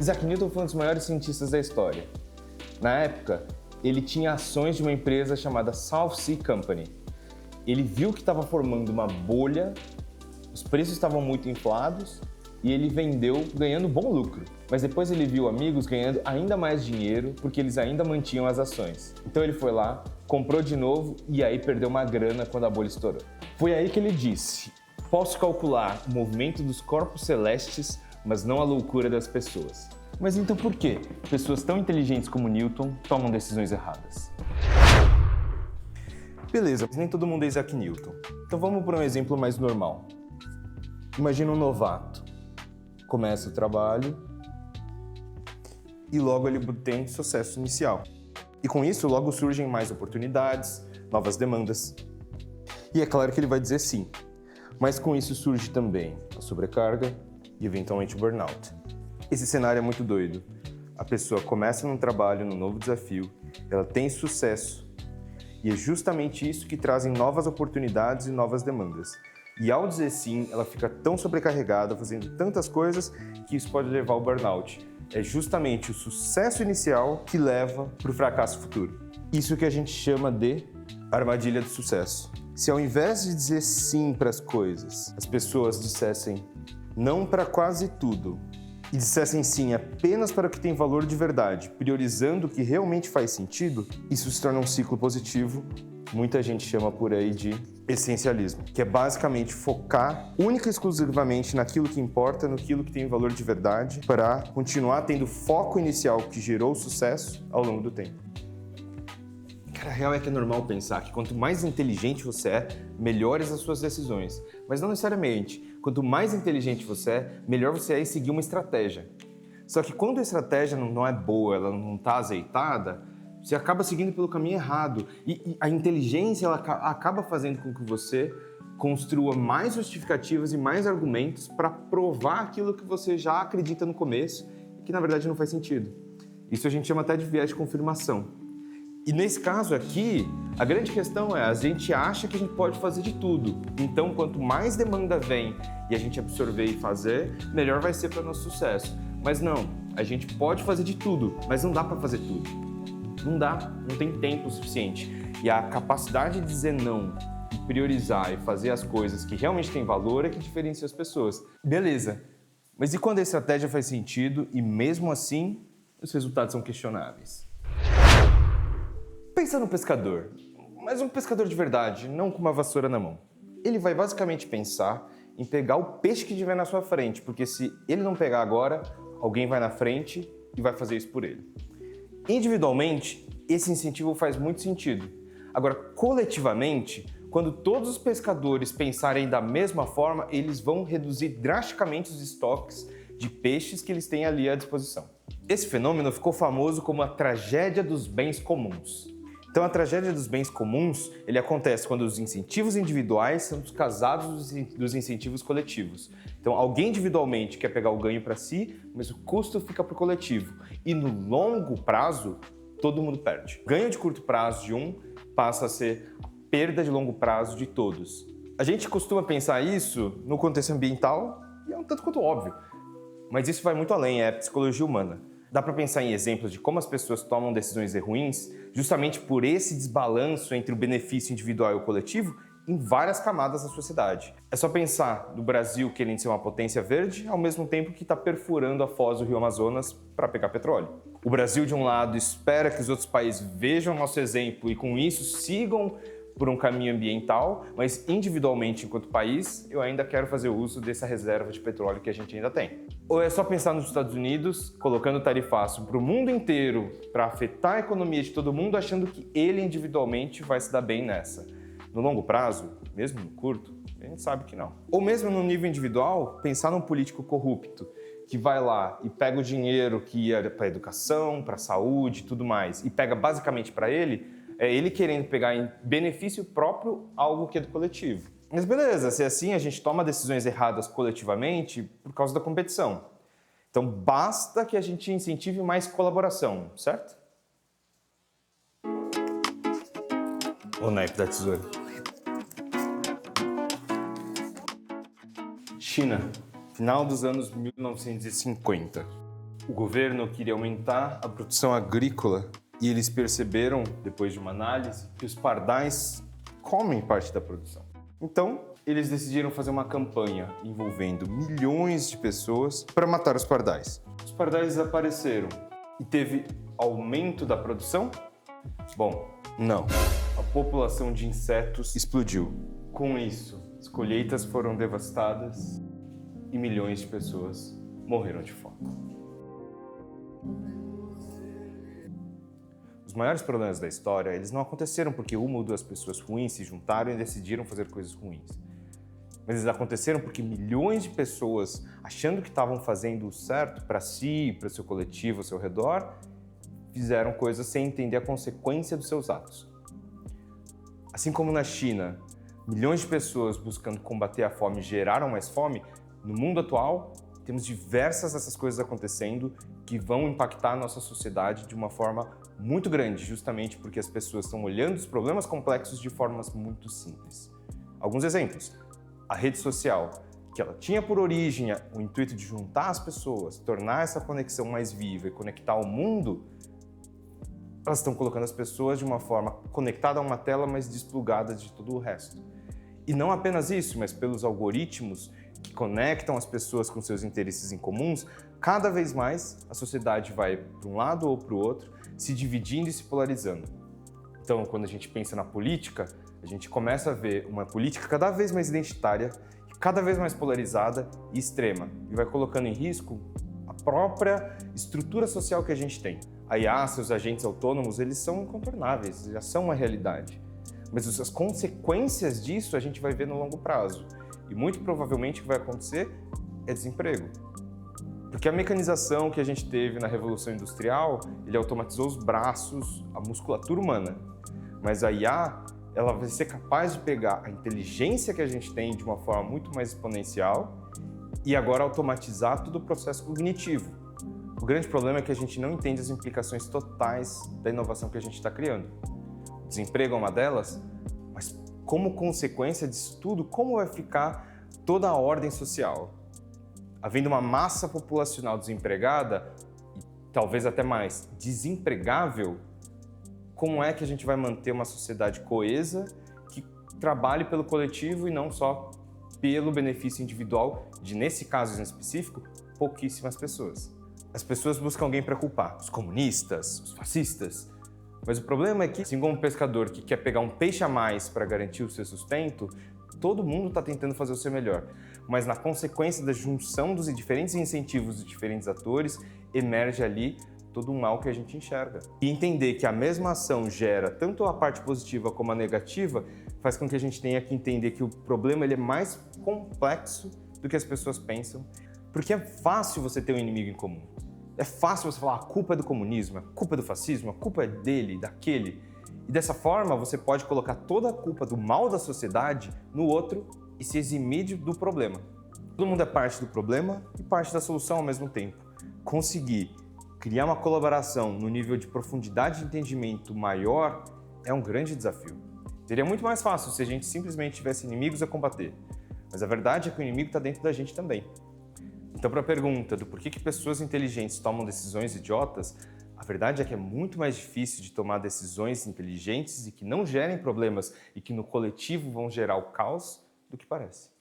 Isaac Newton foi um dos maiores cientistas da história. Na época, ele tinha ações de uma empresa chamada South Sea Company. Ele viu que estava formando uma bolha, os preços estavam muito inflados e ele vendeu ganhando bom lucro. Mas depois ele viu amigos ganhando ainda mais dinheiro porque eles ainda mantinham as ações. Então ele foi lá, comprou de novo e aí perdeu uma grana quando a bolha estourou. Foi aí que ele disse: posso calcular o movimento dos corpos celestes, mas não a loucura das pessoas. Mas então por que pessoas tão inteligentes como Newton tomam decisões erradas? Beleza, mas nem todo mundo é Isaac Newton. Então vamos para um exemplo mais normal. Imagina um novato. Começa o trabalho e logo ele tem sucesso inicial. E com isso, logo surgem mais oportunidades, novas demandas. E é claro que ele vai dizer sim. Mas com isso surge também a sobrecarga e eventualmente o burnout. Esse cenário é muito doido. A pessoa começa num trabalho, num novo desafio, ela tem sucesso. E é justamente isso que trazem novas oportunidades e novas demandas. E ao dizer sim, ela fica tão sobrecarregada, fazendo tantas coisas, que isso pode levar ao burnout. É justamente o sucesso inicial que leva para o fracasso futuro. Isso que a gente chama de armadilha do sucesso. Se ao invés de dizer sim para as coisas, as pessoas dissessem não para quase tudo, e dissessem sim apenas para o que tem valor de verdade, priorizando o que realmente faz sentido, isso se torna um ciclo positivo. Muita gente chama por aí de essencialismo, que é basicamente focar única e exclusivamente naquilo que importa, naquilo que tem valor de verdade, para continuar tendo foco inicial que gerou sucesso ao longo do tempo. Cara, a real é que é normal pensar que quanto mais inteligente você é, melhores as suas decisões. Mas não necessariamente. Quanto mais inteligente você é, melhor você é em seguir uma estratégia. Só que quando a estratégia não é boa, ela não está azeitada, você acaba seguindo pelo caminho errado. E a inteligência ela acaba fazendo com que você construa mais justificativas e mais argumentos para provar aquilo que você já acredita no começo e que na verdade não faz sentido. Isso a gente chama até de viés de confirmação. E nesse caso aqui, a grande questão é, a gente acha que a gente pode fazer de tudo. Então, quanto mais demanda vem e a gente absorver e fazer, melhor vai ser para o nosso sucesso. Mas não, a gente pode fazer de tudo, mas não dá para fazer tudo. Não dá, não tem tempo suficiente. E a capacidade de dizer não, de priorizar e fazer as coisas que realmente têm valor é que diferencia as pessoas. Beleza, mas e quando a estratégia faz sentido e mesmo assim os resultados são questionáveis? Pensa no pescador, mas um pescador de verdade, não com uma vassoura na mão. Ele vai basicamente pensar em pegar o peixe que tiver na sua frente, porque se ele não pegar agora, alguém vai na frente e vai fazer isso por ele. Individualmente, esse incentivo faz muito sentido. Agora, coletivamente, quando todos os pescadores pensarem da mesma forma, eles vão reduzir drasticamente os estoques de peixes que eles têm ali à disposição. Esse fenômeno ficou famoso como a tragédia dos bens comuns. Então, a tragédia dos bens comuns, ele acontece quando os incentivos individuais são descasados dos incentivos coletivos. Então, alguém individualmente quer pegar o ganho para si, mas o custo fica para o coletivo. E no longo prazo, todo mundo perde. O ganho de curto prazo de um passa a ser a perda de longo prazo de todos. A gente costuma pensar isso no contexto ambiental e é um tanto quanto óbvio. Mas isso vai muito além, é psicologia humana. Dá para pensar em exemplos de como as pessoas tomam decisões ruins justamente por esse desbalanço entre o benefício individual e o coletivo em várias camadas da sociedade. É só pensar no Brasil querendo ser uma potência verde ao mesmo tempo que está perfurando a foz do Rio Amazonas para pegar petróleo. O Brasil, de um lado, espera que os outros países vejam nosso exemplo e com isso sigam por um caminho ambiental, mas individualmente, enquanto país, eu ainda quero fazer uso dessa reserva de petróleo que a gente ainda tem. Ou é só pensar nos Estados Unidos, colocando tarifaço para o mundo inteiro, para afetar a economia de todo mundo, achando que ele individualmente vai se dar bem nessa. No longo prazo, mesmo no curto, a gente sabe que não. Ou mesmo no nível individual, pensar num político corrupto, que vai lá e pega o dinheiro que ia para a educação, para a saúde e tudo mais, e pega basicamente para ele, é ele querendo pegar em benefício próprio algo que é do coletivo. Mas beleza, se é assim, a gente toma decisões erradas coletivamente por causa da competição. Então basta que a gente incentive mais colaboração, certo? O naipe da tesoura. China, final dos anos 1950. O governo queria aumentar a produção agrícola e eles perceberam, depois de uma análise, que os pardais comem parte da produção. Então, eles decidiram fazer uma campanha envolvendo milhões de pessoas para matar os pardais. Os pardais desapareceram e teve aumento da produção? Bom, não. A população de insetos explodiu. Com isso, as colheitas foram devastadas e milhões de pessoas morreram de fome. Os maiores problemas da história, eles não aconteceram porque uma ou duas pessoas ruins se juntaram e decidiram fazer coisas ruins. Mas eles aconteceram porque milhões de pessoas, achando que estavam fazendo o certo para si, para o seu coletivo, ao seu redor, fizeram coisas sem entender a consequência dos seus atos. Assim como na China, milhões de pessoas buscando combater a fome geraram mais fome, no mundo atual, temos diversas dessas coisas acontecendo que vão impactar a nossa sociedade de uma forma muito grande, justamente porque as pessoas estão olhando os problemas complexos de formas muito simples. Alguns exemplos. A rede social, que ela tinha por origem o intuito de juntar as pessoas, tornar essa conexão mais viva e conectar o mundo, elas estão colocando as pessoas de uma forma conectada a uma tela, mas desplugada de todo o resto. E não apenas isso, mas pelos algoritmos que conectam as pessoas com seus interesses em comuns, cada vez mais a sociedade vai para um lado ou para o outro, se dividindo e se polarizando. Então, quando a gente pensa na política, a gente começa a ver uma política cada vez mais identitária, cada vez mais polarizada e extrema, e vai colocando em risco a própria estrutura social que a gente tem. A IA, seus agentes autônomos, eles são incontornáveis, já são uma realidade. Mas as consequências disso a gente vai ver no longo prazo. E muito provavelmente o que vai acontecer é desemprego. Porque a mecanização que a gente teve na Revolução Industrial, ele automatizou os braços, a musculatura humana. Mas a IA, ela vai ser capaz de pegar a inteligência que a gente tem de uma forma muito mais exponencial e agora automatizar todo o processo cognitivo. O grande problema é que a gente não entende as implicações totais da inovação que a gente está criando. O desemprego é uma delas, mas como consequência disso tudo, como vai ficar toda a ordem social? Havendo uma massa populacional desempregada, e talvez até mais desempregável, como é que a gente vai manter uma sociedade coesa que trabalhe pelo coletivo e não só pelo benefício individual de, nesse caso em específico, pouquíssimas pessoas? As pessoas buscam alguém para culpar, os comunistas, os fascistas. Mas o problema é que, assim como um pescador que quer pegar um peixe a mais para garantir o seu sustento, todo mundo está tentando fazer o seu melhor. Mas na consequência da junção dos diferentes incentivos de diferentes atores, emerge ali todo um mal que a gente enxerga. E entender que a mesma ação gera tanto a parte positiva como a negativa, faz com que a gente tenha que entender que o problema ele é mais complexo do que as pessoas pensam. Porque é fácil você ter um inimigo em comum. É fácil você falar, a culpa é do comunismo, a culpa é do fascismo, a culpa é dele, daquele. E dessa forma, você pode colocar toda a culpa do mal da sociedade no outro e se eximir do problema. Todo mundo é parte do problema e parte da solução ao mesmo tempo. Conseguir criar uma colaboração no nível de profundidade de entendimento maior é um grande desafio. Seria muito mais fácil se a gente simplesmente tivesse inimigos a combater. Mas a verdade é que o inimigo está dentro da gente também. Então, para a pergunta do porquê que pessoas inteligentes tomam decisões idiotas, a verdade é que é muito mais difícil de tomar decisões inteligentes e que não gerem problemas e que no coletivo vão gerar o caos do que parece.